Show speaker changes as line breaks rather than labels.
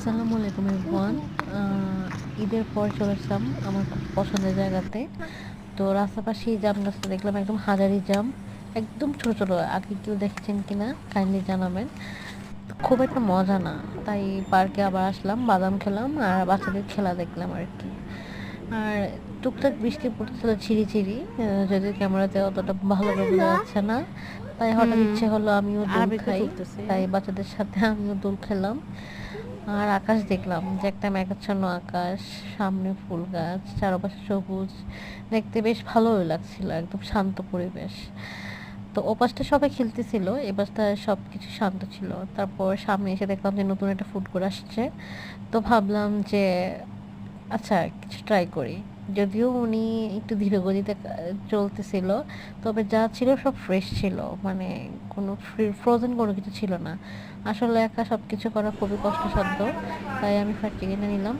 আসসালামু আলাইকুম এভরিওয়ান। ঈদের পর চলে আসলাম আমার খুব পছন্দের জায়গাতে। তো রাস্তার পাশে এই জাম গাছটা দেখলাম, একদম হাজারি জাম, একদম ছোট ছোট। আগে কেউ দেখেছেন কিনা কাইন্ডলি জানাবেন। খুব একটা মজা না, তাই পার্কে আবার আসলাম, বাদাম খেলাম আর বাচ্চাদের খেলা দেখলাম আর কি। আর টুকটাক বৃষ্টি পড়তেছিল ঝিরিঝিরি, যদিও ক্যামেরাতে অতটা ভালো করে বোঝা যাচ্ছে না। তাই হঠাৎ
হুম,
ইচ্ছে হলো আমিও দোল
আরবিতে
খাই,
চলতেছে।
তাই বাচ্চাদের সাথে আমিও দোল খেলাম। আর আকাশ দেখলাম যে একটা মেঘাচ্ছন্ন আকাশ, সামনে ফুল গাছ, চারপাশে সবুজ, দেখতে বেশ ভালোই লাগছিল, একদম শান্ত পরিবেশ। তো ওপাশটা সবাই খেলতেছিল, এপাশটা সব কিছু শান্ত ছিল। তারপর সামনে এসে দেখলাম যে নতুন একটা ফুড কোর্ট আসছে। তো ভাবলাম যে আচ্ছা কিছু ট্রাই করি। যদিও উনি একটু ধীর গতিতে চলতেছিল, তবে যা ছিল সব ফ্রেশ ছিল, মানে কোনো ফ্রোজেন কোনো কিছু ছিল না। আসলে একা সব কিছু করা খুবই কষ্টসাধ্য, তাই আমি ফ্রাইড চিকেনটা নিলাম।